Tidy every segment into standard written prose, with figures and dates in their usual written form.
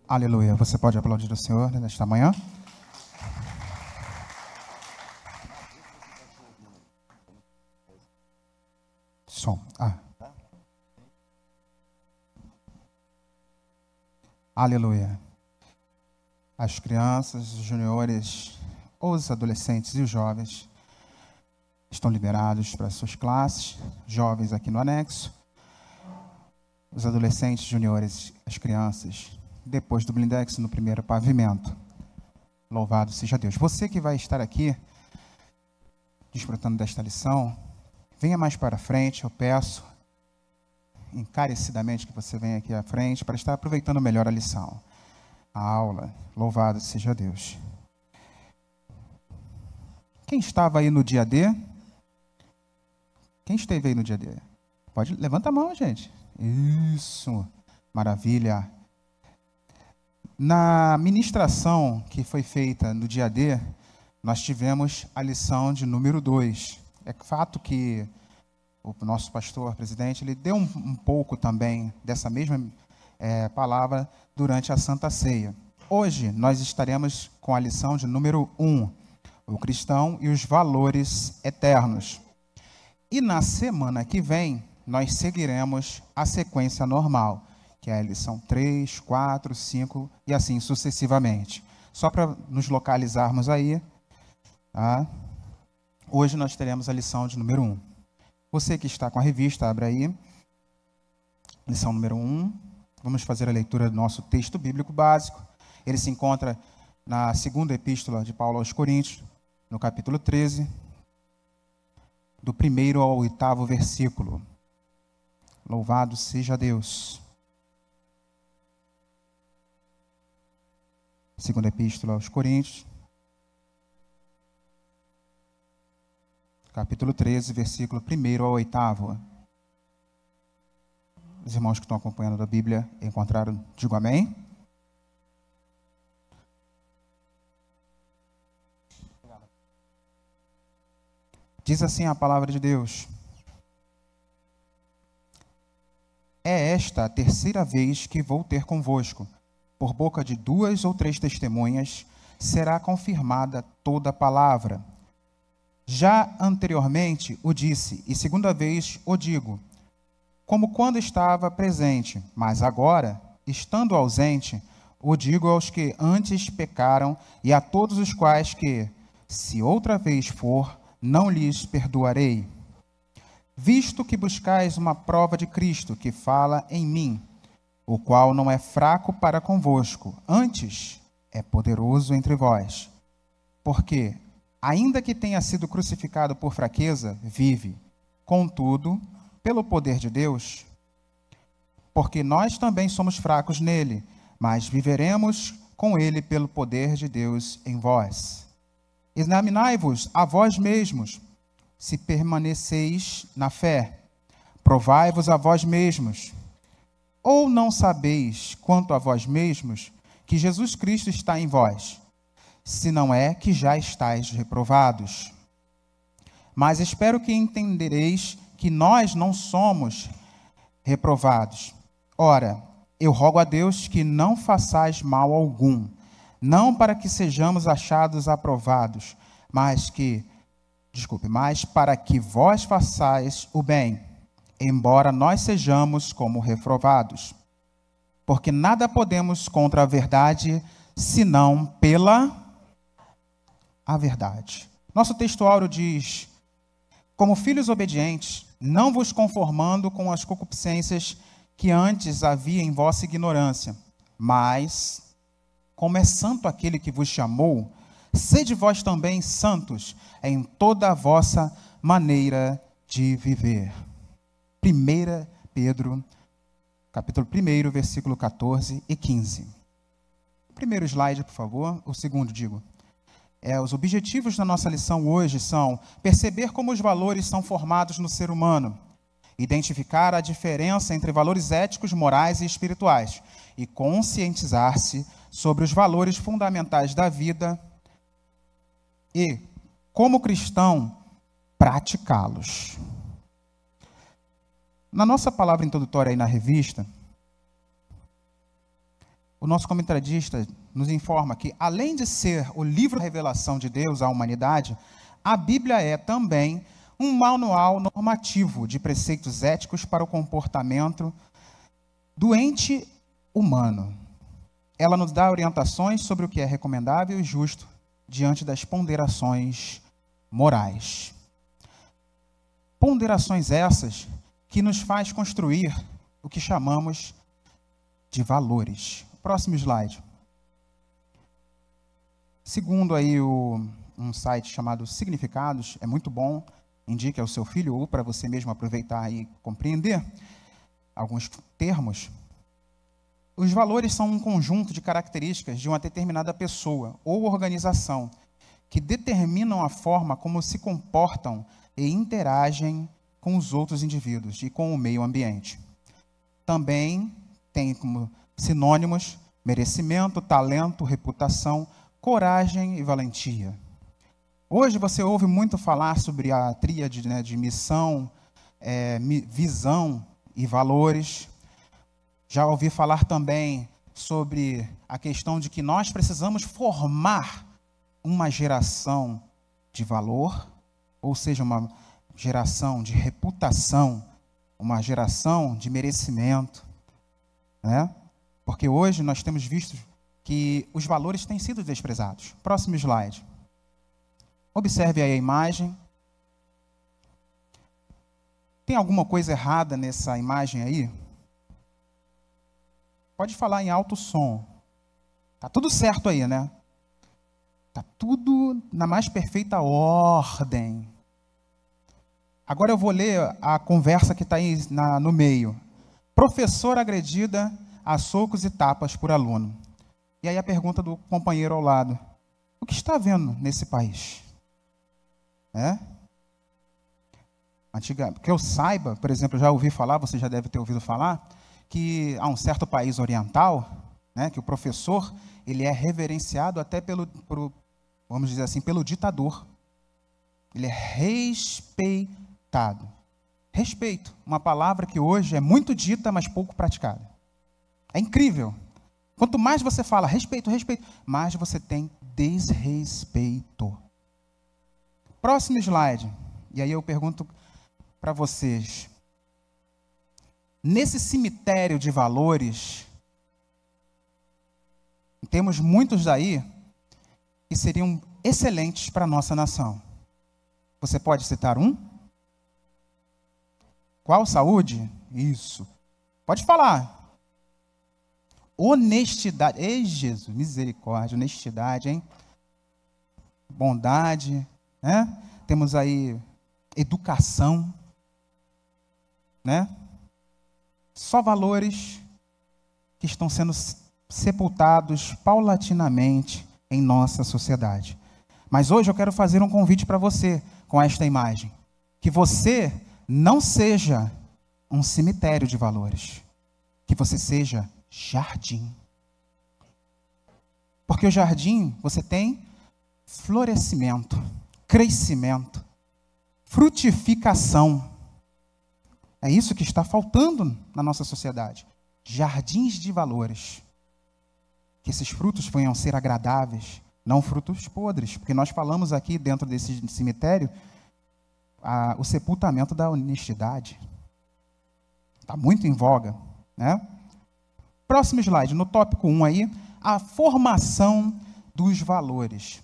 Aleluia. Você pode aplaudir o Senhor nesta manhã? Som. Aleluia. As crianças, os juniores, os adolescentes e os jovens estão liberados para suas classes. Jovens aqui no anexo. Os adolescentes, juniores, as crianças, depois do blindex no primeiro pavimento. Louvado seja Deus. Você que vai estar aqui, desfrutando desta lição, venha mais para frente, eu peço encarecidamente que você venha aqui à frente para estar aproveitando melhor a lição, a aula. Louvado seja Deus. Quem estava aí no dia D? Quem esteve aí no dia D? Pode, levanta a mão, gente. Isso, maravilha. Na ministração que foi feita no dia D, nós tivemos a lição de número 2. É fato que o nosso pastor, presidente, ele deu um pouco também dessa mesma palavra durante a Santa Ceia. Hoje, nós estaremos com a lição de número 1, o cristão e os valores eternos. E na semana que vem, nós seguiremos a sequência normal, que é a lição 3, 4, 5 e assim sucessivamente. Só para nos localizarmos aí, tá? Hoje nós teremos a lição de número 1. Você que está com a revista, abre aí. Lição número 1. Vamos fazer a leitura do nosso texto bíblico básico. Ele se encontra na segunda epístola de Paulo aos Coríntios, no capítulo 13, do 1º ao 8º versículo. Louvado seja Deus. Segunda epístola aos Coríntios, capítulo 13, versículo 1º ao 8º. Os irmãos que estão acompanhando a Bíblia encontraram, digo amém. Diz assim a palavra de Deus: é esta a terceira vez que vou ter convosco. Por boca de 2 ou 3 testemunhas será confirmada toda a palavra. Já anteriormente o disse, e segunda vez o digo, como quando estava presente, mas agora, estando ausente, o digo aos que antes pecaram e a todos os quais que, se outra vez for, não lhes perdoarei. Visto que buscais uma prova de Cristo que fala em mim, o qual não é fraco para convosco, antes é poderoso entre vós. Porque, ainda que tenha sido crucificado por fraqueza, vive. Contudo, pelo poder de Deus, porque nós também somos fracos nele, mas viveremos com ele pelo poder de Deus em vós. Examinai-vos a vós mesmos, se permaneceis na fé. Provai-vos a vós mesmos. Ou não sabeis, quanto a vós mesmos, que Jesus Cristo está em vós, se não é que já estáis reprovados? Mas espero que entendereis que nós não somos reprovados. Ora, eu rogo a Deus que não façais mal algum, não para que sejamos achados aprovados, mas para que vós façais o bem, embora nós sejamos como reprovados. Porque nada podemos contra a verdade, senão pela a verdade. Nosso texto áureo diz: como filhos obedientes, não vos conformando com as concupiscências que antes havia em vossa ignorância, mas, como é santo aquele que vos chamou, sede vós também santos em toda a vossa maneira de viver. 1 Pedro, capítulo 1, versículo 14 e 15. O primeiro slide, por favor. O segundo, digo. Os objetivos da nossa lição hoje são perceber como os valores são formados no ser humano, identificar a diferença entre valores éticos, morais e espirituais e conscientizar-se sobre os valores fundamentais da vida e, como cristão, praticá-los. Na nossa palavra introdutória aí na revista, o nosso comentarista nos informa que, além de ser o livro da revelação de Deus à humanidade, a Bíblia é também um manual normativo de preceitos éticos para o comportamento do ente humano. Ela nos dá orientações sobre o que é recomendável e justo diante das ponderações morais. Ponderações essas que nos faz construir o que chamamos de valores. Próximo slide. Segundo aí um site chamado Significados, é muito bom, indique ao seu filho ou para você mesmo aproveitar e compreender alguns termos. Os valores são um conjunto de características de uma determinada pessoa ou organização que determinam a forma como se comportam e interagem com os outros indivíduos e com o meio ambiente. Também tem como sinônimos merecimento, talento, reputação, coragem e valentia. Hoje você ouve muito falar sobre a tríade, de missão, visão e valores. Já ouvi falar também sobre a questão de que nós precisamos formar uma geração de valor, ou seja, uma geração de reputação, uma geração de merecimento, né? Porque hoje nós temos visto que os valores têm sido desprezados. Próximo slide. Observe aí a imagem. Tem alguma coisa errada nessa imagem aí? Pode falar em alto som. Tá tudo certo aí, né? Tá tudo na mais perfeita ordem. Agora eu vou ler a conversa que está aí no meio. Professora agredida a socos e tapas por aluno. E aí a pergunta do companheiro ao lado. O que está havendo nesse país? Que eu saiba, por exemplo, eu já ouvi falar, você já deve ter ouvido falar, que há um certo país oriental, que o professor ele é reverenciado até vamos dizer assim, pelo ditador. Ele é respeitado. Respeito, uma palavra que hoje é muito dita, mas pouco praticada. É incrível. Quanto mais você fala respeito, respeito, mais você tem desrespeito. Próximo slide. E aí eu pergunto para vocês. Nesse cemitério de valores, temos muitos aí que seriam excelentes para a nossa nação. Você pode citar um? Qual? Saúde? Isso. Pode falar. Honestidade. Ei, Jesus, misericórdia, honestidade, hein? Bondade, né? Temos aí educação, né? Só valores que estão sendo sepultados paulatinamente em nossa sociedade. Mas hoje eu quero fazer um convite para você com esta imagem. Que você não seja um cemitério de valores. Que você seja jardim. Porque o jardim, você tem florescimento, crescimento, frutificação. É isso que está faltando na nossa sociedade. Jardins de valores. Que esses frutos venham ser agradáveis, não frutos podres. Porque nós falamos aqui dentro desse cemitério o sepultamento da honestidade. Está muito em voga, né? Próximo slide, no tópico 1 aí, a formação dos valores.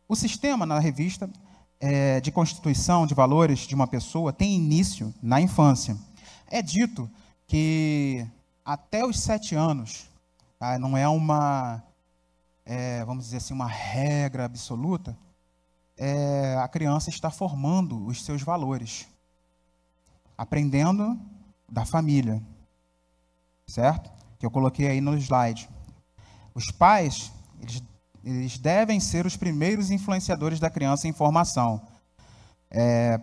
O sistema na revista de constituição de valores de uma pessoa tem início na infância. É dito que até os 7 anos, não é uma, vamos dizer assim, uma regra absoluta, a criança está formando os seus valores, aprendendo da família, certo? Que eu coloquei aí no slide. Os pais, eles devem ser os primeiros influenciadores da criança em formação.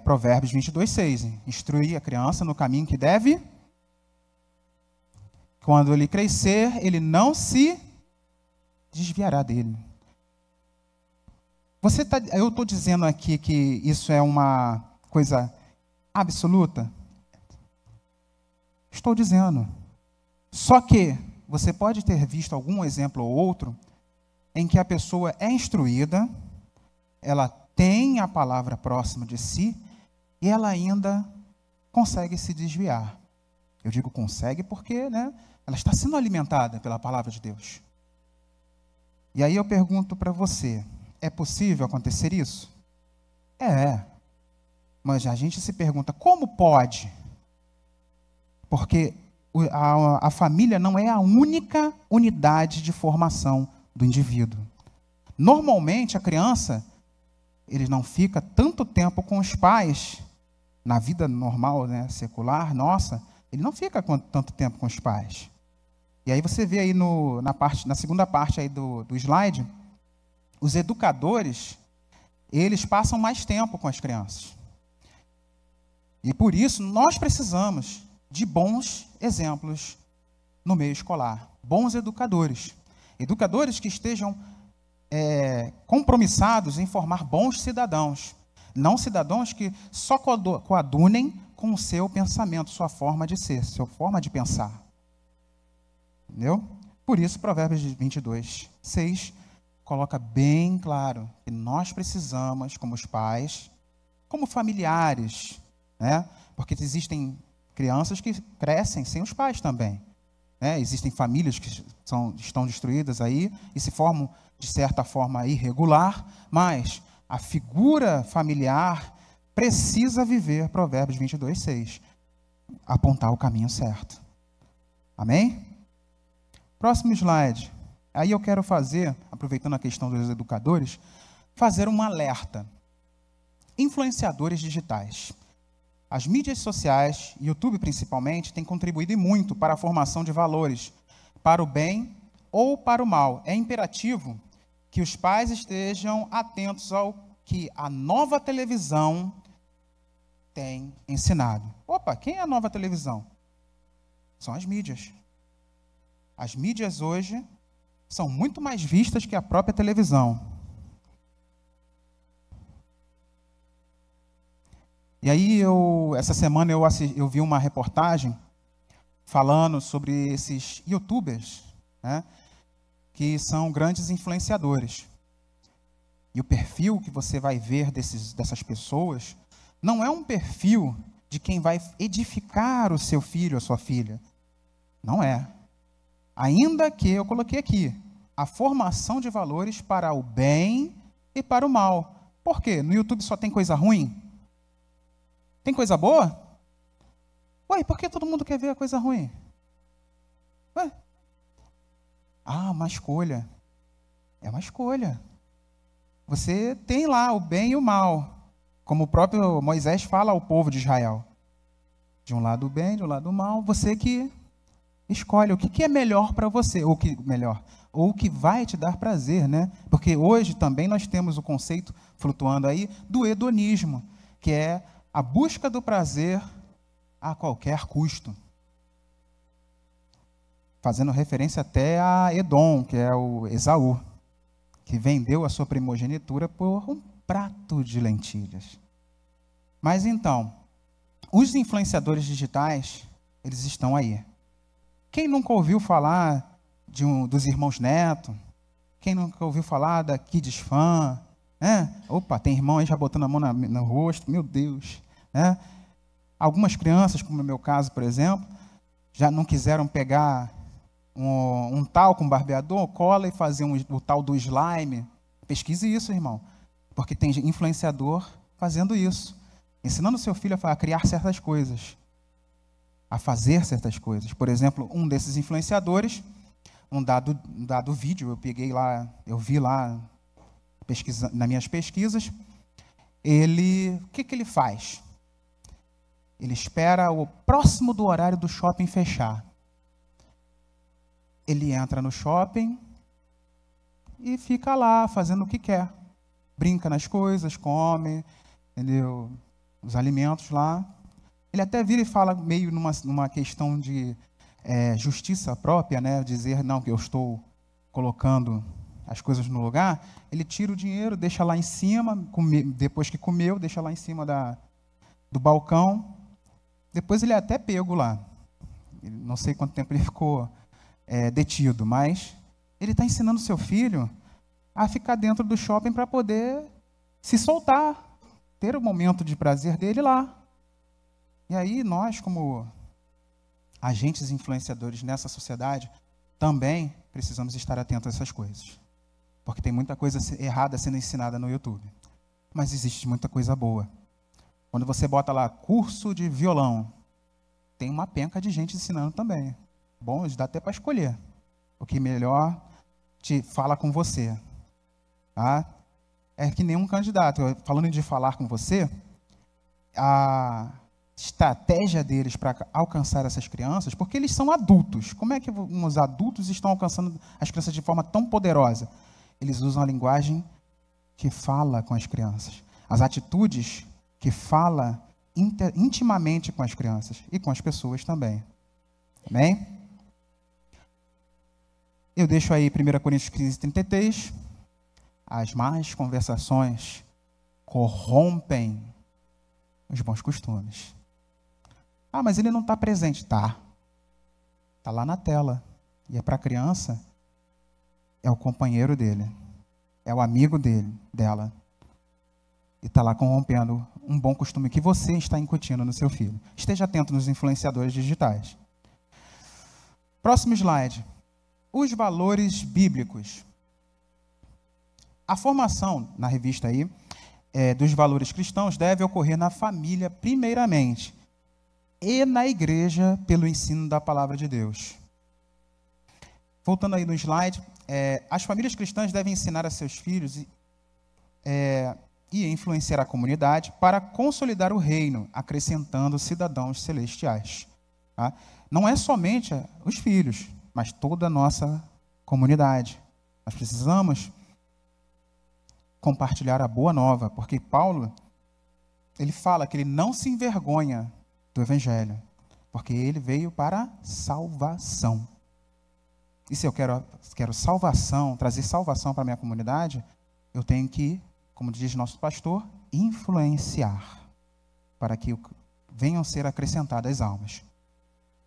Provérbios 22:6. Instruir a criança no caminho que deve. Quando ele crescer, ele não se desviará dele. Eu estou dizendo aqui que isso é uma coisa absoluta? Estou dizendo. Só que você pode ter visto algum exemplo ou outro em que a pessoa é instruída, ela tem a palavra próxima de si e ela ainda consegue se desviar. Eu digo consegue porque, né, ela está sendo alimentada pela palavra de Deus. E aí eu pergunto para você, é possível acontecer isso? É. Mas a gente se pergunta, como pode? Porque a família não é a única unidade de formação do indivíduo. Normalmente, a criança, ele não fica tanto tempo com os pais, na vida normal, né, secular, nossa, ele não fica tanto tempo com os pais. E aí você vê aí na segunda parte aí do slide, os educadores, eles passam mais tempo com as crianças. E por isso, nós precisamos de bons exemplos no meio escolar. Bons educadores. Educadores que estejam compromissados em formar bons cidadãos. Não cidadãos que só coadunem com o seu pensamento, sua forma de ser, sua forma de pensar. Entendeu? Por isso, Provérbios 22, 6, coloca bem claro que nós precisamos, como os pais, como familiares, né? Porque existem crianças que crescem sem os pais também. Né? Existem famílias que estão destruídas aí e se formam, de certa forma, irregular, mas a figura familiar precisa viver Provérbios 22, 6. Apontar o caminho certo. Amém? Próximo slide. Aí eu quero fazer, aproveitando a questão dos educadores, fazer um alerta. Influenciadores digitais. As mídias sociais, YouTube principalmente, têm contribuído e muito para a formação de valores, para o bem ou para o mal. É imperativo que os pais estejam atentos ao que a nova televisão tem ensinado. Opa, quem é a nova televisão? São as mídias. As mídias hoje são muito mais vistas que a própria televisão. E aí, essa semana eu vi uma reportagem falando sobre esses youtubers, né, que são grandes influenciadores. E o perfil que você vai ver dessas pessoas não é um perfil de quem vai edificar o seu filho ou a sua filha. Não é. Ainda que eu coloquei aqui, a formação de valores para o bem e para o mal. Por quê? No YouTube só tem coisa ruim? Tem coisa boa? Ué, por que todo mundo quer ver a coisa ruim? Ué? Ah, uma escolha. É uma escolha. Você tem lá o bem e o mal. Como o próprio Moisés fala ao povo de Israel. De um lado o bem, de um lado o mal. Você que escolhe o que é melhor para você. Ou o que vai te dar prazer, né? Porque hoje também nós temos o conceito flutuando aí do hedonismo, que é a busca do prazer a qualquer custo. Fazendo referência até a Edom, que é o Esaú, que vendeu a sua primogenitura por um prato de lentilhas. Mas então, os influenciadores digitais, eles estão aí. Quem nunca ouviu falar dos irmãos Neto? Quem nunca ouviu falar da Kids Fan? Opa, tem irmão aí já botando a mão no rosto, meu Deus. Algumas crianças, como no meu caso, por exemplo, já não quiseram pegar um talco, um barbeador, cola e fazer o tal do slime. Pesquise isso, irmão. Porque tem influenciador fazendo isso. Ensinando o seu filho a criar certas coisas. A fazer certas coisas. Por exemplo, um desses influenciadores, um dado vídeo, eu vi lá nas minhas pesquisas, o que ele faz? Ele espera o próximo do horário do shopping fechar. Ele entra no shopping e fica lá fazendo o que quer. Brinca nas coisas, come, entendeu? Os alimentos lá. Ele até vira e fala meio numa questão de justiça própria, né? Dizer, não, que eu estou colocando as coisas no lugar. Ele tira o dinheiro, deixa lá em cima, depois que comeu, deixa lá em cima do balcão. Depois ele é até pego lá. Não sei quanto tempo ele ficou detido, mas ele está ensinando seu filho a ficar dentro do shopping para poder se soltar, ter o momento de prazer dele lá. E aí nós, como agentes influenciadores nessa sociedade, também precisamos estar atentos a essas coisas. Porque tem muita coisa errada sendo ensinada no YouTube. Mas existe muita coisa boa. Quando você bota lá curso de violão, tem uma penca de gente ensinando também. Bom, dá até para escolher o que melhor te fala com você. Tá? É que nem um candidato. Falando de falar com você, a estratégia deles para alcançar essas crianças, porque eles são adultos. Como é que os adultos estão alcançando as crianças de forma tão poderosa? Eles usam a linguagem que fala com as crianças. As atitudes que fala intimamente com as crianças e com as pessoas também. Amém? Eu deixo aí 1 Coríntios 15, 33. As más conversações corrompem os bons costumes. Ah, mas ele não está presente. Tá. Está lá na tela. E é para a criança, é o companheiro dele. É o amigo dela. E está lá corrompendo um bom costume que você está incutindo no seu filho. Esteja atento nos influenciadores digitais. Próximo slide. Os valores bíblicos. A formação, na revista aí, dos valores cristãos deve ocorrer na família, primeiramente, e na igreja, pelo ensino da palavra de Deus. Voltando aí no slide, as famílias cristãs devem ensinar a seus filhos e influenciar a comunidade para consolidar o reino, acrescentando cidadãos celestiais. Tá? Não é somente os filhos, mas toda a nossa comunidade. Nós precisamos compartilhar a boa nova, porque Paulo, ele fala que ele não se envergonha do evangelho, porque ele veio para salvação. E se eu quero salvação, trazer salvação para a minha comunidade, eu tenho que, como diz nosso pastor, influenciar, para que venham ser acrescentadas almas.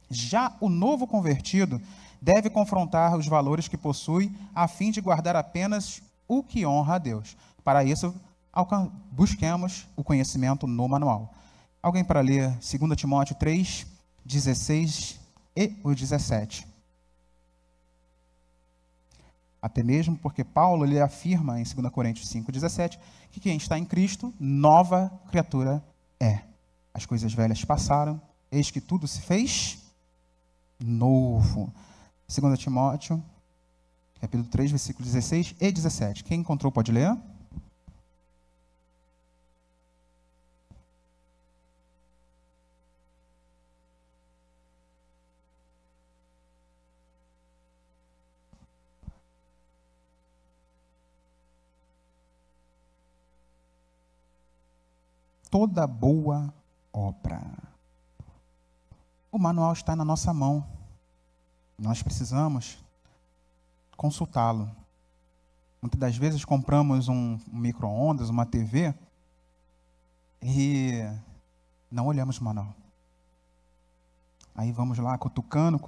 Já o novo convertido deve confrontar os valores que possui, a fim de guardar apenas o que honra a Deus. Para isso, busquemos o conhecimento no manual. Alguém para ler 2 Timóteo 3, 16 e o 17. Até mesmo porque Paulo ele afirma em 2 Coríntios 5, 17, que quem está em Cristo, nova criatura é. As coisas velhas passaram, eis que tudo se fez novo. 2 Timóteo, capítulo 3, versículos 16 e 17. Quem encontrou pode ler? Toda boa obra. O manual está na nossa mão. Nós precisamos consultá-lo. Muitas das vezes compramos um micro-ondas, uma TV, e não olhamos o manual. Aí vamos lá, cutucando,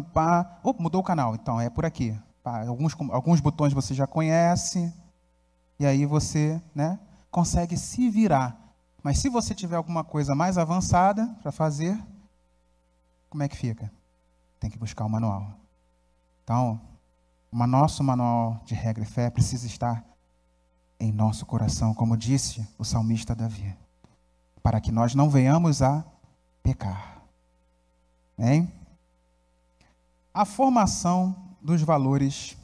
pá. Mudou o canal, então é por aqui. Pá, alguns botões você já conhece, e aí você consegue se virar. Mas se você tiver alguma coisa mais avançada para fazer, como é que fica? Tem que buscar o manual. Então, nosso manual de regra e fé precisa estar em nosso coração, como disse o salmista Davi, para que nós não venhamos a pecar. Amém? A formação dos valores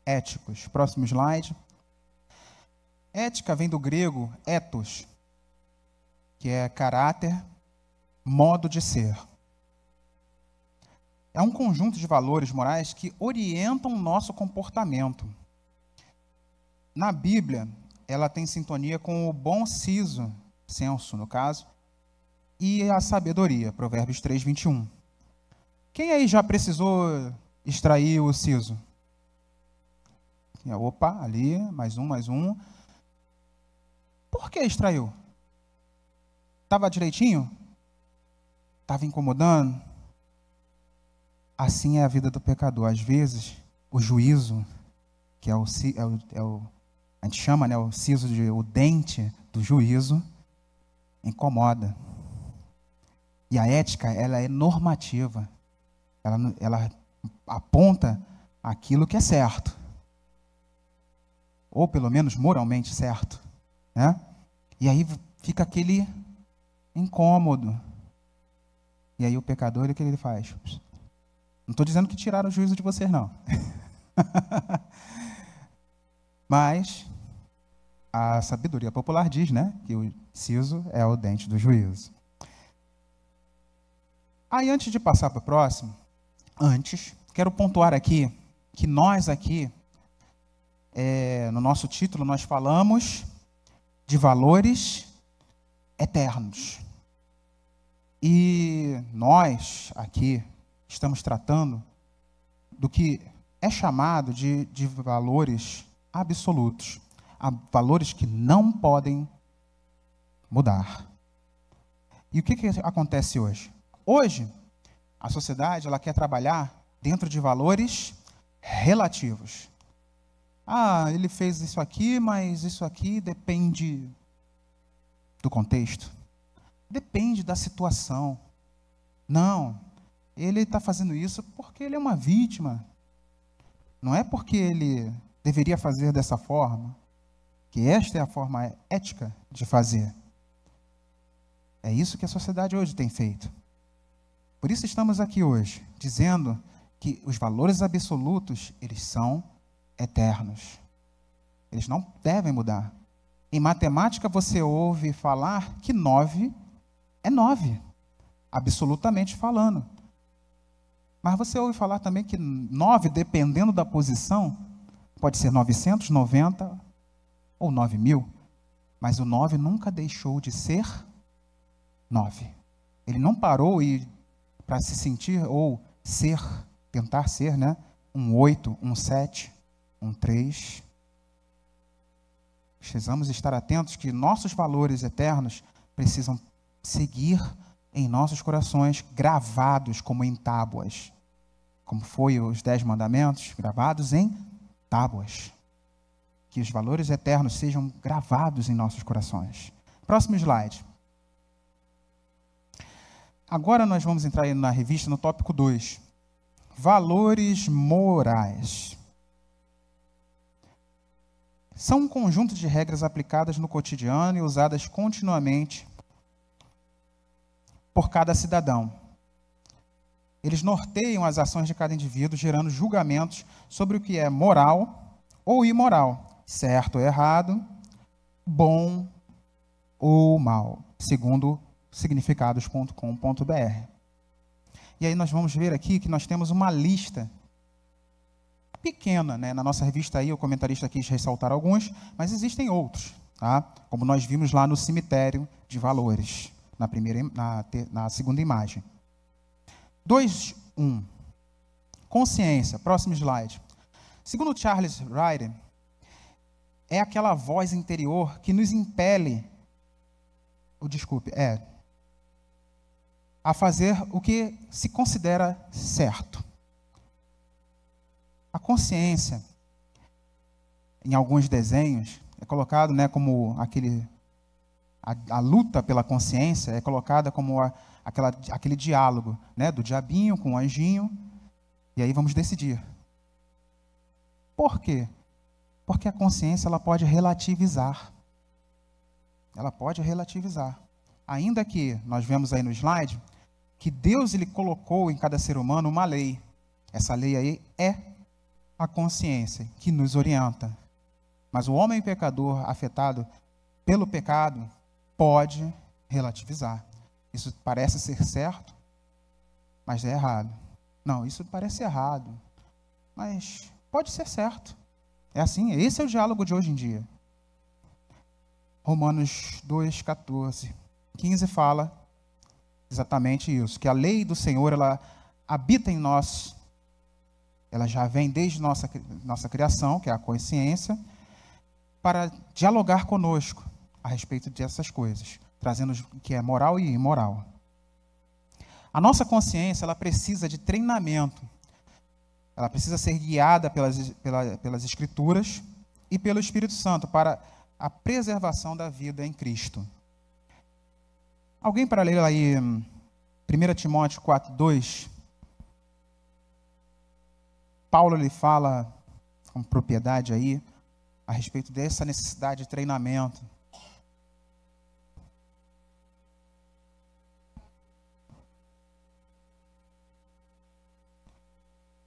éticos. Próximo slide. Ética vem do grego ethos, que é caráter, modo de ser. É um conjunto de valores morais que orientam o nosso comportamento. Na Bíblia, ela tem sintonia com o bom senso, no caso, e a sabedoria, Provérbios 3, 21. Quem aí já precisou extrair o siso? Opa, ali, mais um. Por que extraiu? Estava direitinho? Estava incomodando? assim é a vida do pecador. Às vezes, o juízo, que a gente chama, né, o siso, o dente do juízo, incomoda. E a ética, ela é normativa. Ela aponta aquilo que é certo. Ou pelo menos moralmente certo, né? E aí fica aquele incômodo. E aí o pecador, o que ele faz? Não estou dizendo que tiraram o juízo de vocês, não. Mas a sabedoria popular diz, né, que o siso é o dente do juízo. Aí, antes de passar para o próximo, quero pontuar aqui que nós aqui, no nosso título, nós falamos de valores eternos. E nós aqui estamos tratando do que é chamado de valores absolutos, valores que não podem mudar. E o que acontece hoje? Hoje, a sociedade ela quer trabalhar dentro de valores relativos. Ah, ele fez isso aqui, mas isso aqui depende do contexto. Depende da situação. Não, ele está fazendo isso porque ele é uma vítima. Não é porque ele deveria fazer dessa forma, que esta é a forma ética de fazer. É isso que a sociedade hoje tem feito. Por isso estamos aqui hoje, dizendo que os valores absolutos, eles são eternos. Eles não devem mudar. Em matemática, você ouve falar que 9 é 9, absolutamente falando. Mas você ouve falar também que 9, dependendo da posição, pode ser 990 ou 9.000, mas o 9 nunca deixou de ser 9. Ele não parou para se sentir ou ser, tentar ser, né? Um 8, um 7, um 3. Precisamos estar atentos que nossos valores eternos precisam seguir em nossos corações, gravados como em tábuas. Como foi os 10 mandamentos, gravados em tábuas. Que os valores eternos sejam gravados em nossos corações. Próximo slide. Agora nós vamos entrar aí na revista no tópico 2. Valores morais. São um conjunto de regras aplicadas no cotidiano e usadas continuamente por cada cidadão. Eles norteiam as ações de cada indivíduo, gerando julgamentos sobre o que é moral ou imoral, certo ou errado, bom ou mal, segundo significados.com.br. E aí nós vamos ver aqui que nós temos uma lista pequena, né? Na nossa revista aí, o comentarista quis ressaltar alguns, mas existem outros, tá? Como nós vimos lá no cemitério de valores, na segunda imagem. 2.1. Consciência. Próximo slide. Segundo Charles Ryder, é aquela voz interior que nos impele, a fazer o que se considera certo. A consciência, em alguns desenhos, é colocado, né, como a luta pela consciência é colocada como aquele diálogo, né, do diabinho com o anjinho, e aí vamos decidir. Por quê? Porque a consciência ela pode relativizar. Ela pode relativizar. Ainda que nós vemos aí no slide que Deus ele colocou em cada ser humano uma lei. Essa lei aí é a consciência que nos orienta. Mas o homem pecador afetado pelo pecado pode relativizar. Isso parece ser certo, mas é errado. Não, isso parece errado, mas pode ser certo. É assim, esse é o diálogo de hoje em dia. Romanos 2:14, 15 fala exatamente isso, que a lei do Senhor, ela habita em nós, ela já vem desde nossa criação, que é a consciência, para dialogar conosco a respeito dessas coisas, trazendo o que é moral e imoral. A nossa consciência, ela precisa de treinamento. Ela precisa ser guiada pelas Escrituras e pelo Espírito Santo para a preservação da vida em Cristo. Alguém para ler aí 1 Timóteo 4:2? Paulo lhe fala com propriedade aí a respeito dessa necessidade de treinamento.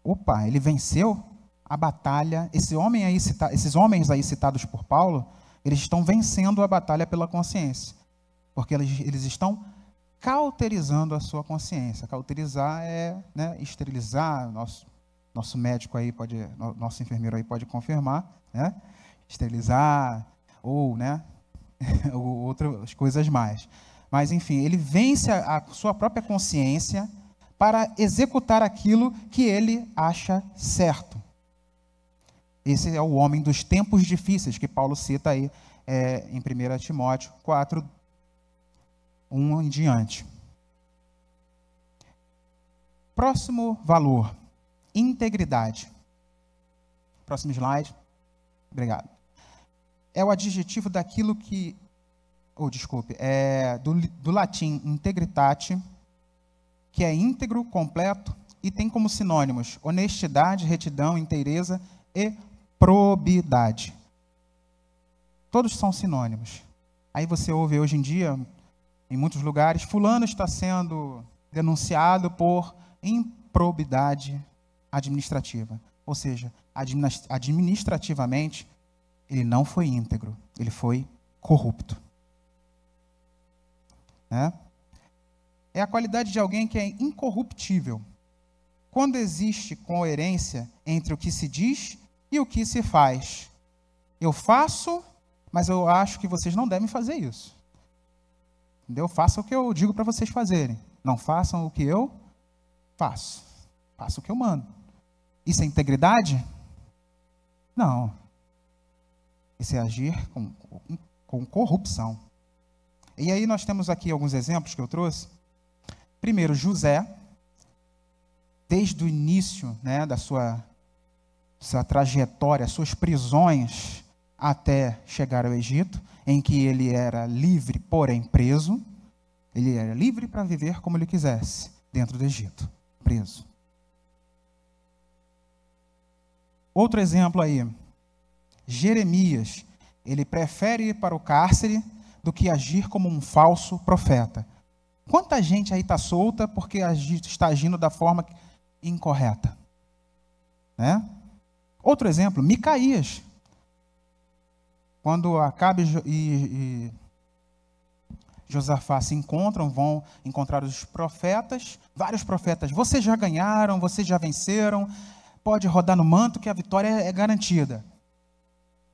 Opa, ele venceu a batalha. Esses homens aí citados por Paulo, eles estão vencendo a batalha pela consciência, porque eles estão cauterizando a sua consciência. Cauterizar é, né, esterilizar. Nosso médico aí nosso enfermeiro aí pode confirmar, né? Esterilizar ou, né, ou outras coisas mais. Mas enfim, ele vence a sua própria consciência para executar aquilo que ele acha certo. Esse é o homem dos tempos difíceis que Paulo cita aí em 1 Timóteo 4, 1 em diante. Próximo valor, integridade. Próximo slide. Obrigado. É o adjetivo daquilo que... do latim integritate, que é íntegro, completo, e tem como sinônimos honestidade, retidão, inteireza e probidade. Todos são sinônimos. Aí você ouve hoje em dia, em muitos lugares, fulano está sendo denunciado por improbidade administrativa. Ou seja, administrativamente, ele não foi íntegro, ele foi corrupto. Né? É a qualidade de alguém que é incorruptível. Quando existe coerência entre o que se diz e o que se faz. Eu faço, mas eu acho que vocês não devem fazer isso. Entendeu? Façam o que eu digo para vocês fazerem. Não façam o que eu faço. Façam o que eu mando. Isso é integridade? Não. Isso é agir com corrupção. E aí nós temos aqui alguns exemplos que eu trouxe. Primeiro, José, desde o início, né, da sua trajetória, suas prisões, até chegar ao Egito, em que ele era livre, porém preso. Ele era livre para viver como ele quisesse, dentro do Egito, preso. Outro exemplo aí, Jeremias, ele prefere ir para o cárcere do que agir como um falso profeta. Quanta gente aí está solta porque está agindo da forma incorreta? Né? Outro exemplo, Micaías. Quando Acabe e Josafá se encontram, vão encontrar os profetas, vários profetas. Vocês já ganharam, vocês já venceram, pode rodar no manto que a vitória é garantida.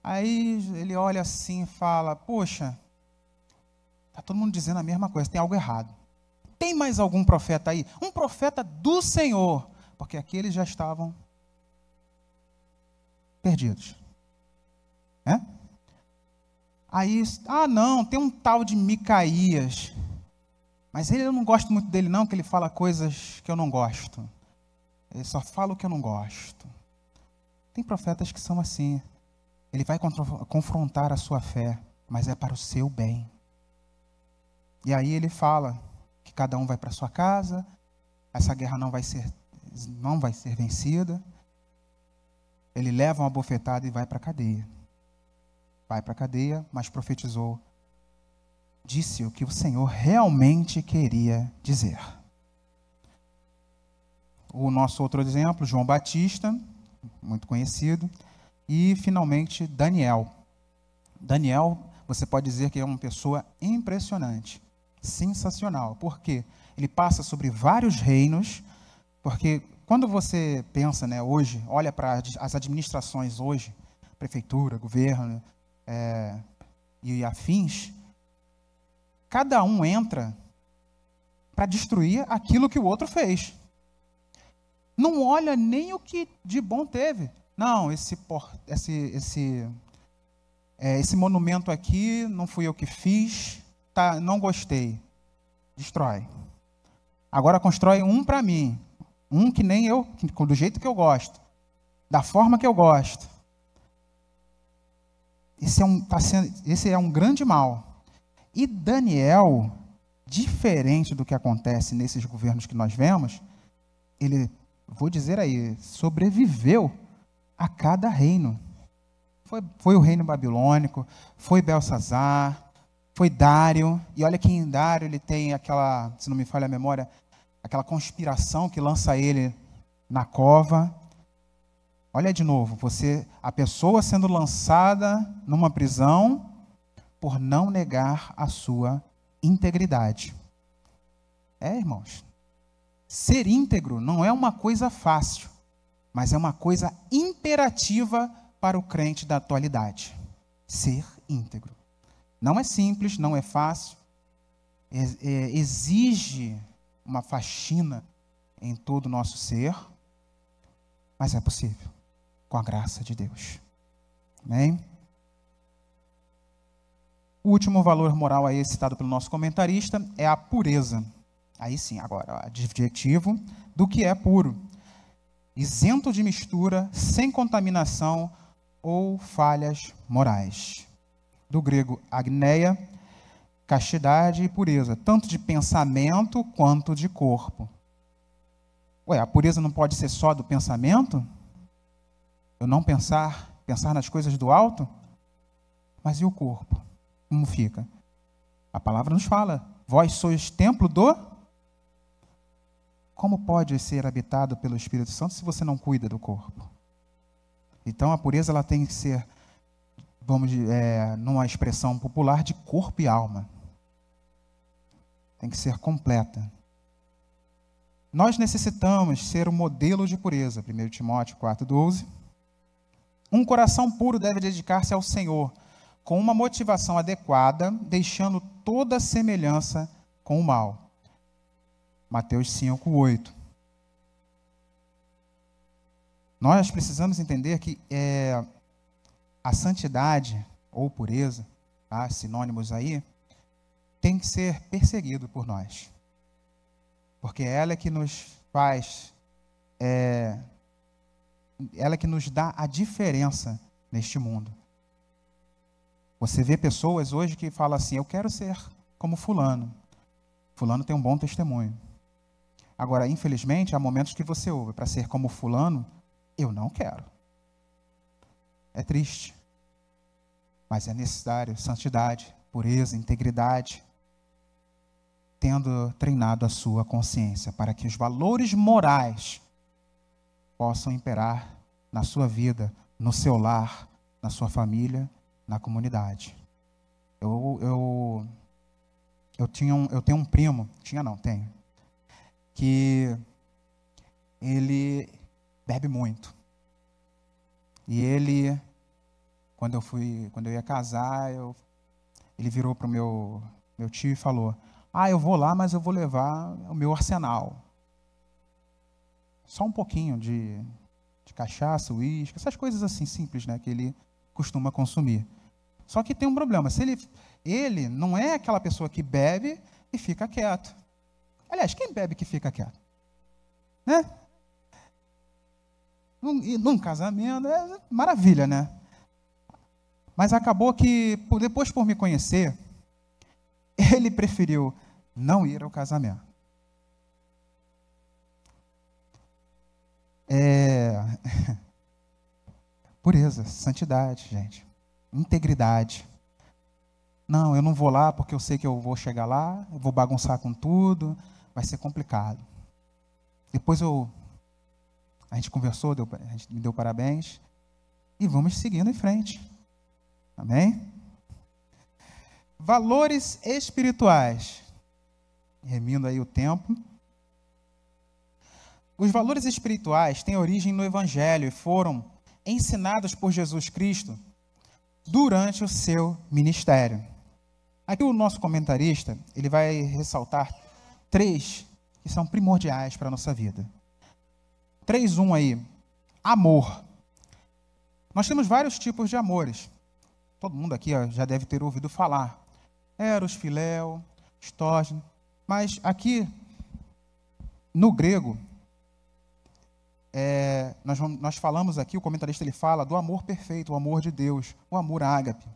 Aí ele olha assim e fala, poxa, está todo mundo dizendo a mesma coisa, tem algo errado. Tem mais algum profeta aí? Um profeta do Senhor, porque aqueles já estavam perdidos. Aí, não, tem um tal de Micaías, mas eu não gosto muito dele não, que ele fala coisas que eu não gosto. Ele só fala o que eu não gosto. Tem profetas que são assim. Ele vai confrontar a sua fé, mas é para o seu bem. E aí ele fala que cada um vai para sua casa, essa guerra não vai ser vencida. Ele leva uma bofetada e vai para a cadeia. Vai para a cadeia, mas profetizou. Disse o que o Senhor realmente queria dizer. O nosso outro exemplo, João Batista, muito conhecido. E, finalmente, Daniel. Daniel, você pode dizer que é uma pessoa impressionante, sensacional. Por quê? Ele passa sobre vários reinos, porque quando você pensa, né, hoje, olha para as administrações hoje, prefeitura, governo e afins, cada um entra para destruir aquilo que o outro fez. Não olha nem o que de bom teve. Não, esse monumento aqui não fui eu que fiz, tá, não gostei. Destrói. Agora constrói um para mim. Um que nem eu, do jeito que eu gosto. Da forma que eu gosto. Esse é um grande mal. E Daniel, diferente do que acontece nesses governos que nós vemos, ele, vou dizer aí, sobreviveu a cada reino. Foi o reino babilônico, foi Belsazar, foi Dário, e olha que em Dário ele tem aquela, se não me falha a memória, aquela conspiração que lança ele na cova. Olha de novo, a pessoa sendo lançada numa prisão por não negar a sua integridade. Irmãos, ser íntegro não é uma coisa fácil, mas é uma coisa imperativa para o crente da atualidade. Ser íntegro. Não é simples, não é fácil, exige uma faxina em todo o nosso ser, mas é possível, com a graça de Deus. Amém? O último valor moral aí citado pelo nosso comentarista é a pureza. Aí sim, agora, adjetivo do que é puro. Isento de mistura, sem contaminação ou falhas morais. Do grego agneia, castidade e pureza, tanto de pensamento quanto de corpo. A pureza não pode ser só do pensamento? Eu não pensar nas coisas do alto? Mas e o corpo? Como fica? A palavra nos fala, vós sois templo do... Como pode ser habitado pelo Espírito Santo se você não cuida do corpo? Então a pureza ela tem que ser, numa expressão popular, de corpo e alma. Tem que ser completa. Nós necessitamos ser o modelo de pureza. 1 Timóteo 4,12. Um coração puro deve dedicar-se ao Senhor, com uma motivação adequada, deixando toda semelhança com o mal. Mateus 5,8. Nós precisamos entender que a santidade, ou pureza, tá, sinônimos aí, tem que ser perseguido por nós. Porque ela é que nos faz, ela é que nos dá a diferença neste mundo. Você vê pessoas hoje que falam assim, eu quero ser como fulano. Fulano tem um bom testemunho. Agora, infelizmente, há momentos que você ouve, para ser como fulano, eu não quero. É triste. Mas é necessário santidade, pureza, integridade, tendo treinado a sua consciência, para que os valores morais possam imperar na sua vida, no seu lar, na sua família, na comunidade. Eu tenho um primo, tenho, que ele bebe muito. E ele, quando eu ia casar, ele virou para o meu tio e falou, eu vou lá, mas eu vou levar o meu arsenal. Só um pouquinho de cachaça, uísque, essas coisas assim simples, né, que ele costuma consumir. Só que tem um problema, ele não é aquela pessoa que bebe e fica quieto. Aliás, quem bebe que fica quieto? Né? Num casamento, é maravilha, né? Mas acabou que, depois por me conhecer, ele preferiu não ir ao casamento. Pureza, santidade, gente. Integridade. Não, eu não vou lá porque eu sei que eu vou chegar lá, eu vou bagunçar com tudo, vai ser complicado. Depois a gente conversou, a gente me deu parabéns, e vamos seguindo em frente. Amém? Valores espirituais. Remindo aí o tempo. Os valores espirituais têm origem no Evangelho e foram ensinados por Jesus Cristo durante o seu ministério. Aqui o nosso comentarista, ele vai ressaltar 3 que são primordiais para a nossa vida. 3.1 aí, amor. Nós temos vários tipos de amores. Todo mundo aqui já deve ter ouvido falar. Eros, filéu, estógeno. Mas aqui, No grego, nós falamos aqui, o comentarista ele fala do amor perfeito, o amor de Deus, o amor ágape.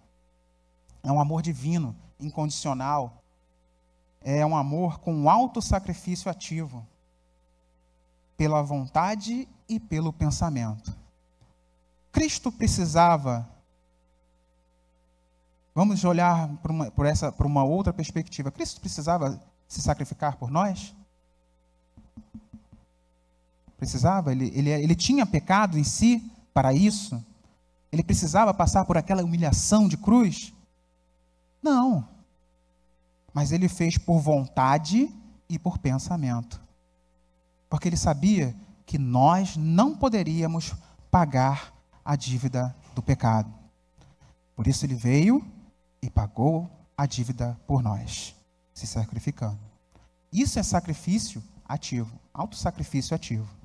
É um amor divino, incondicional. É um amor com alto sacrifício ativo, pela vontade e pelo pensamento. Cristo precisava, vamos olhar por uma outra perspectiva, Cristo precisava se sacrificar por nós? Precisava? Ele tinha pecado em si para isso? Ele precisava passar por aquela humilhação de cruz? Não. Mas ele fez por vontade e por pensamento. Porque ele sabia que nós não poderíamos pagar a dívida do pecado. Por isso ele veio e pagou a dívida por nós, se sacrificando. Isso é sacrifício ativo, autossacrifício ativo.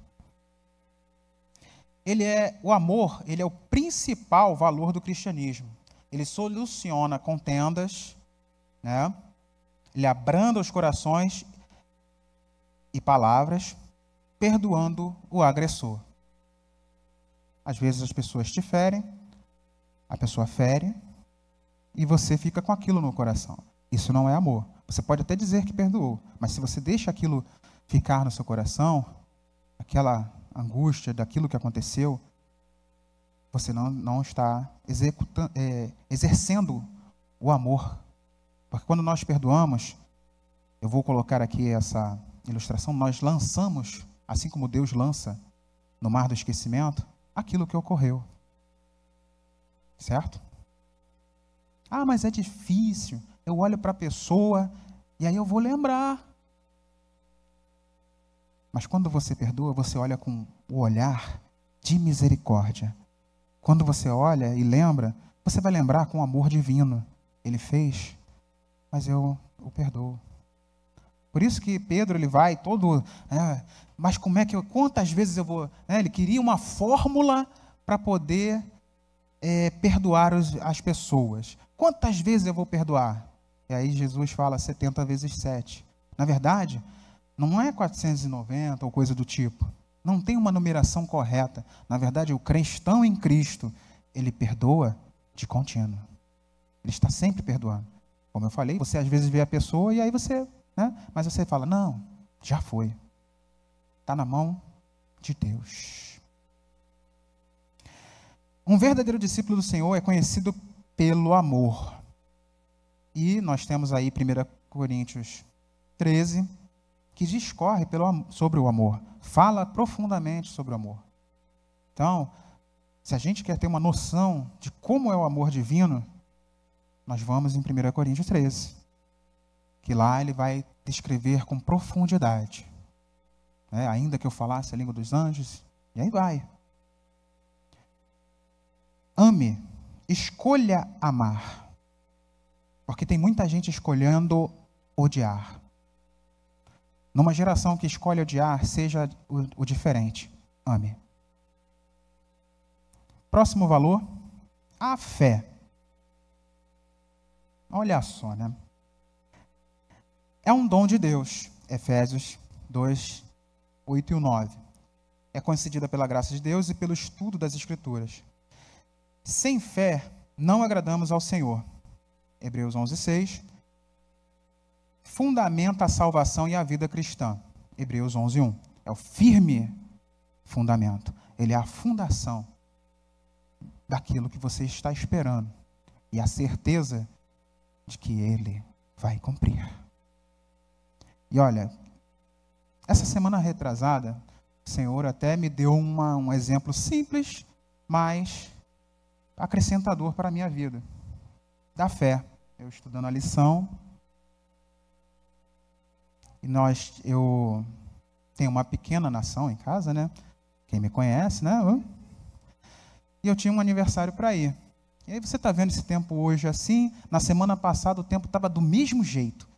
O amor, ele é o principal valor do cristianismo. Ele soluciona contendas, né? Ele abranda os corações e palavras, perdoando o agressor. Às vezes as pessoas te ferem, a pessoa fere, e você fica com aquilo no coração. Isso não é amor. Você pode até dizer que perdoou, mas se você deixa aquilo ficar no seu coração, aquela angústia daquilo que aconteceu, você não está exercendo o amor. Porque quando nós perdoamos, eu vou colocar aqui essa ilustração, nós lançamos, assim como Deus lança no mar do esquecimento, aquilo que ocorreu. Certo? Ah, mas é difícil. Eu olho para a pessoa e aí eu vou lembrar. Mas quando você perdoa, você olha com o olhar de misericórdia. Quando você olha e lembra, você vai lembrar com o amor divino. Ele fez, mas eu o perdoo. Por isso que Pedro, ele vai todo... mas quantas vezes eu vou... ele queria uma fórmula para poder perdoar as pessoas. Quantas vezes eu vou perdoar? E aí Jesus fala 70 vezes 7. Na verdade, não é 490 ou coisa do tipo. Não tem uma numeração correta. Na verdade, o cristão em Cristo, ele perdoa de contínuo. Ele está sempre perdoando. Como eu falei, você às vezes vê a pessoa e aí você... mas você fala, não, já foi. Está na mão de Deus. Um verdadeiro discípulo do Senhor é conhecido pelo amor. E nós temos aí 1 Coríntios 13, que discorre sobre o amor. Fala profundamente sobre o amor. Então, se a gente quer ter uma noção de como é o amor divino, nós vamos em 1 Coríntios 13. Que lá ele vai descrever com profundidade. Ainda que eu falasse a língua dos anjos, e aí vai. Ame, escolha amar. Porque tem muita gente escolhendo odiar. Numa geração que escolhe odiar, seja o diferente. Ame. Próximo valor, a fé. Olha só, né? É um dom de Deus. Efésios 2, 8 e 9. É concedida pela graça de Deus e pelo estudo das Escrituras. Sem fé, não agradamos ao Senhor. Hebreus 11, 6. Fundamenta a salvação e a vida cristã. Hebreus 11, 1. É o firme fundamento. Ele é a fundação daquilo que você está esperando. E a certeza de que Ele vai cumprir. E olha, essa semana retrasada, o Senhor até me deu um exemplo simples, mas acrescentador para a minha vida. Da fé. Eu estudando a lição. E eu tenho uma pequena nação em casa, né? Quem me conhece, né? E eu tinha um aniversário para ir. E aí você está vendo esse tempo hoje assim. Na semana passada o tempo estava do mesmo jeito.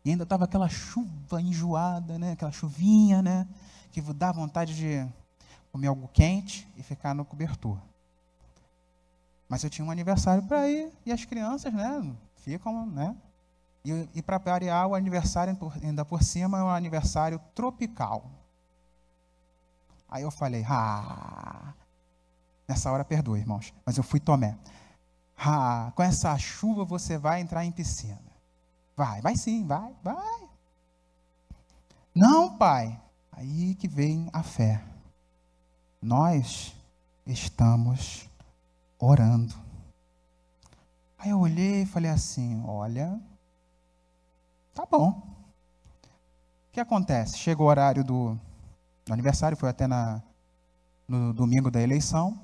E ainda estava aquela chuva enjoada, né? Aquela chuvinha, né? Que dá vontade de comer algo quente e ficar no cobertor. Mas eu tinha um aniversário para ir. E as crianças, né? Ficam, né? E para variar, o aniversário, ainda por cima, é um aniversário tropical. Aí eu falei, nessa hora perdoe, irmãos, mas eu fui Tomé. Com essa chuva você vai entrar em piscina. Vai sim, vai. Não, pai. Aí que vem a fé. Nós estamos orando. Aí eu olhei e falei assim, olha, tá bom. O que acontece? Chega o horário do aniversário, foi até no domingo da eleição.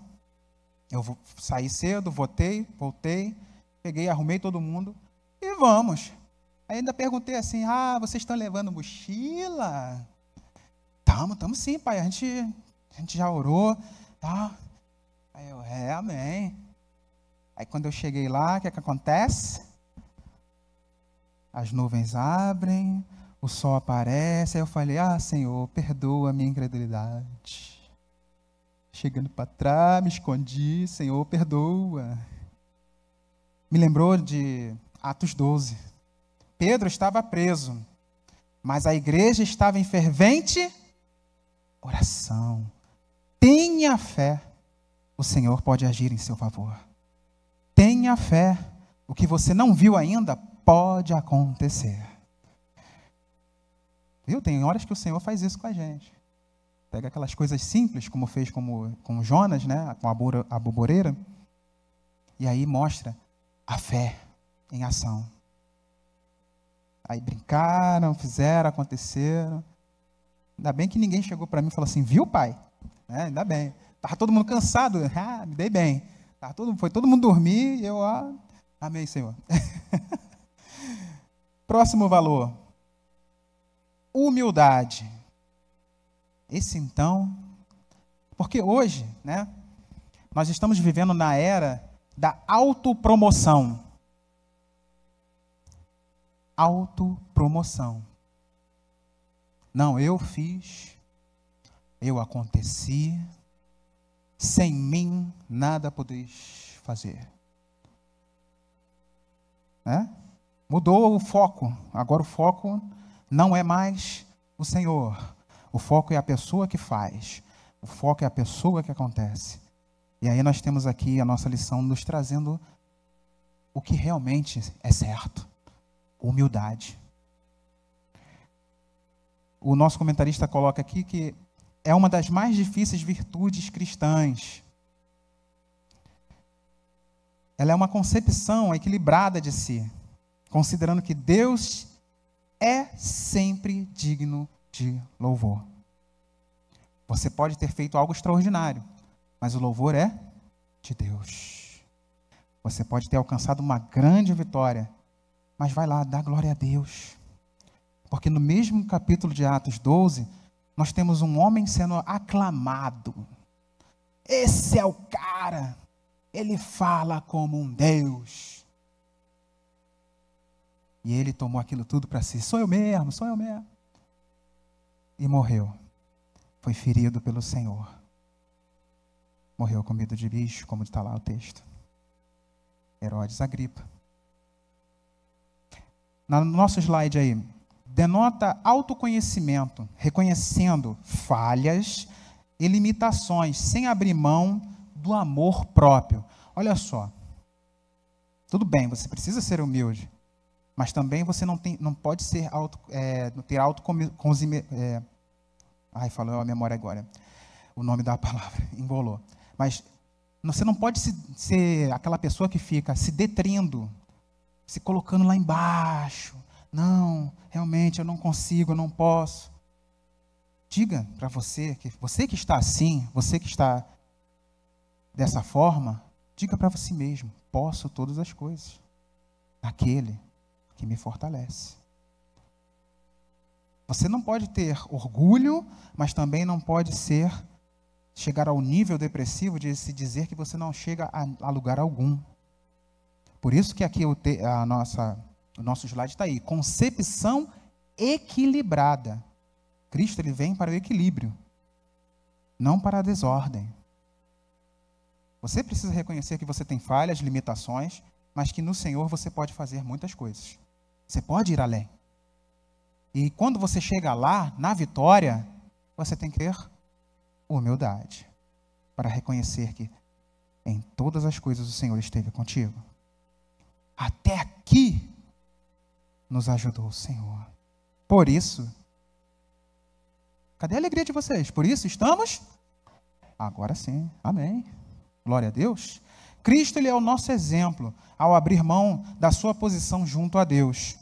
Eu saí cedo, voltei, peguei, arrumei todo mundo e vamos. Aí ainda perguntei assim, vocês estão levando mochila? Estamos sim, pai, a gente já orou, tá? Aí eu, amém. Aí quando eu cheguei lá, o que acontece? As nuvens abrem, o sol aparece, aí eu falei, Senhor, perdoa a minha incredulidade. Chegando para trás, me escondi, Senhor, perdoa. Me lembrou de Atos 12. Pedro estava preso, mas a igreja estava em fervente oração. Tenha fé, o Senhor pode agir em seu favor. Tenha fé, o que você não viu ainda pode acontecer. Viu? Tem horas que o Senhor faz isso com a gente. Pega aquelas coisas simples, como fez com Jonas, né? Com a boboreira, e aí mostra a fé em ação. Aí brincaram, fizeram, aconteceram. Ainda bem que ninguém chegou para mim e falou assim, viu, pai? Ainda bem. Estava todo mundo cansado, me dei bem. Foi todo mundo dormir e eu, amém, Senhor. Próximo valor. Humildade. Esse então, porque hoje, né, nós estamos vivendo na era da autopromoção. Autopromoção. Não, eu fiz, eu aconteci, sem mim nada podeis fazer. Mudou o foco, agora o foco não é mais o Senhor. O foco é a pessoa que faz. O foco é a pessoa que acontece. E aí nós temos aqui a nossa lição nos trazendo o que realmente é certo. Humildade. O nosso comentarista coloca aqui que é uma das mais difíceis virtudes cristãs. Ela é uma concepção equilibrada de si, considerando que Deus é sempre digno de louvor. Você pode ter feito algo extraordinário, mas o louvor é de Deus. Você pode ter alcançado uma grande vitória, mas vai lá, dá glória a Deus. Porque no mesmo capítulo de Atos 12, nós temos um homem sendo aclamado. Esse é o cara, ele fala como um Deus. E ele tomou aquilo tudo para si, sou eu mesmo. E morreu. Foi ferido pelo Senhor. Morreu comido de bicho, como está lá o texto. Herodes Agripa. No nosso slide aí, denota autoconhecimento, reconhecendo falhas e limitações, sem abrir mão do amor próprio. Olha só, tudo bem, você precisa ser humilde, mas também você não pode ser falou a memória agora, o nome da palavra, embolou. Mas você não pode ser aquela pessoa que fica se detrindo, se colocando lá embaixo. Não, realmente eu não consigo, eu não posso. Diga para você que está assim, você que está dessa forma, diga para você mesmo, posso todas as coisas, naquele que me fortalece. Você não pode ter orgulho, mas também não pode chegar ao nível depressivo de se dizer que você não chega a lugar algum. Por isso que aqui o nosso slide está aí. Concepção equilibrada. Cristo ele vem para o equilíbrio, não para a desordem. Você precisa reconhecer que você tem falhas, limitações, mas que no Senhor você pode fazer muitas coisas. Você pode ir além. E quando você chega lá, na vitória, você tem que ter humildade, para reconhecer que em todas as coisas o Senhor esteve contigo. Até aqui nos ajudou o Senhor. Por isso, cadê a alegria de vocês? Por isso estamos? Agora sim, amém. Glória a Deus. Cristo, ele é o nosso exemplo ao abrir mão da sua posição junto a Deus.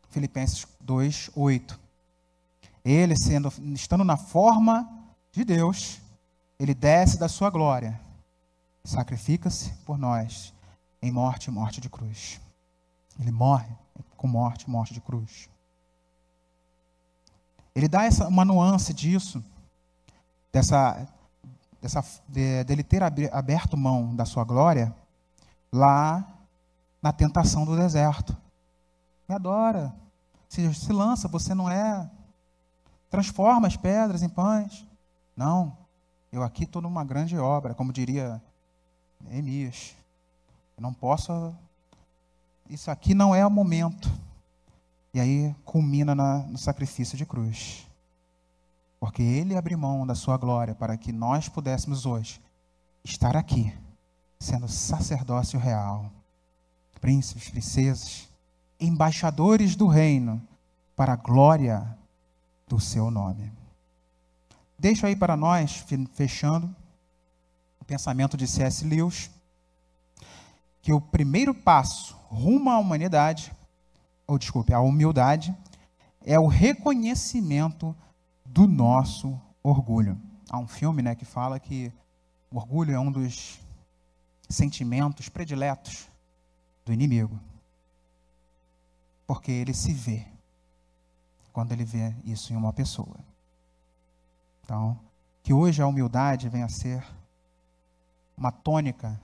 Filipenses 2:8. Ele, estando na forma de Deus, ele desce da sua glória, sacrifica-se por nós em morte de cruz. Ele morre com morte de cruz. Ele dá uma nuance disso, dele ter aberto mão da sua glória lá na tentação do deserto. Me adora, se lança, você não é, transforma as pedras em pães. Não, eu aqui estou numa grande obra, como diria Neemias. Eu não posso, isso aqui não é o momento. E aí culmina no sacrifício de cruz. Porque ele abriu mão da sua glória para que nós pudéssemos hoje estar aqui, sendo sacerdócio real, príncipes, princesas, embaixadores do reino, para a glória do seu nome. Deixo aí para nós, fechando, o pensamento de C.S. Lewis, que o primeiro passo rumo à humanidade, à humildade, é o reconhecimento do nosso orgulho. Há um filme, que fala que o orgulho é um dos sentimentos prediletos do inimigo. Porque ele se vê quando ele vê isso em uma pessoa. Então, que hoje a humildade venha a ser uma tônica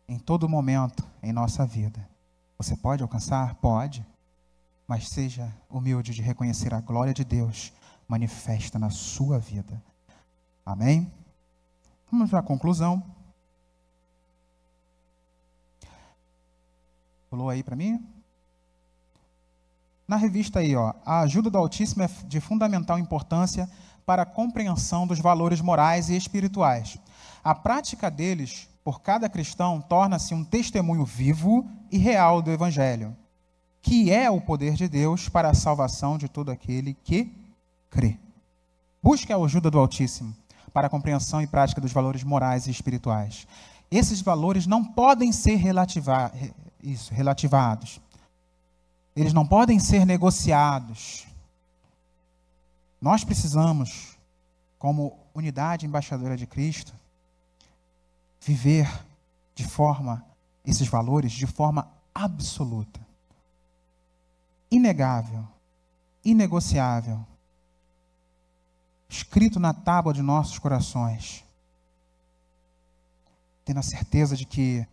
em todo momento em nossa vida. Você pode alcançar? Pode. Mas seja humilde de reconhecer a glória de Deus manifesta na sua vida. Amém? Vamos à conclusão. Pulou aí para mim? Na revista aí, a ajuda do Altíssimo é de fundamental importância para a compreensão dos valores morais e espirituais. A prática deles, por cada cristão, torna-se um testemunho vivo e real do Evangelho, que é o poder de Deus para a salvação de todo aquele que crê. Busque a ajuda do Altíssimo para a compreensão e prática dos valores morais e espirituais. Esses valores não podem ser relativados. Eles não podem ser negociados. Nós precisamos, como unidade embaixadora de Cristo, viver esses valores de forma absoluta, inegável, inegociável, escrito na tábua de nossos corações, tendo a certeza de que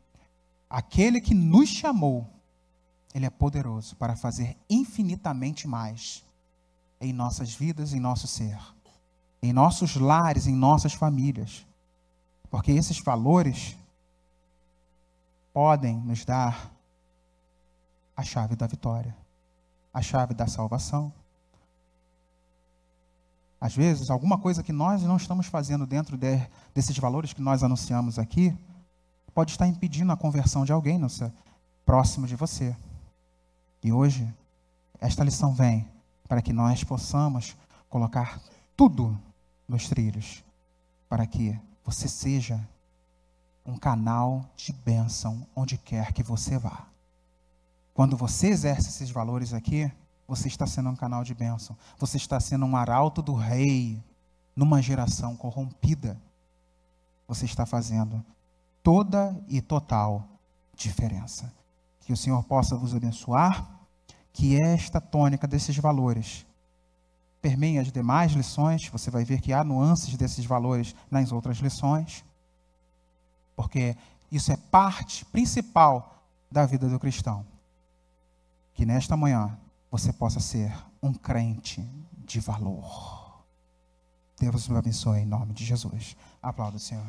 aquele que nos chamou, ele é poderoso para fazer infinitamente mais em nossas vidas, em nosso ser, em nossos lares, em nossas famílias. Porque esses valores podem nos dar a chave da vitória, a chave da salvação. Às vezes, alguma coisa que nós não estamos fazendo dentro desses valores que nós anunciamos aqui, pode estar impedindo a conversão de alguém próximo de você. E hoje, esta lição vem para que nós possamos colocar tudo nos trilhos, para que você seja um canal de bênção onde quer que você vá. Quando você exerce esses valores aqui, você está sendo um canal de bênção. Você está sendo um arauto do rei numa geração corrompida. Você está fazendo toda e total diferença. Que o Senhor possa vos abençoar, que esta tônica desses valores permeie as demais lições. Você vai ver que há nuances desses valores nas outras lições, porque isso é parte principal da vida do cristão. Que nesta manhã você possa ser um crente de valor. Deus nos abençoe em nome de Jesus. Aplauda o Senhor.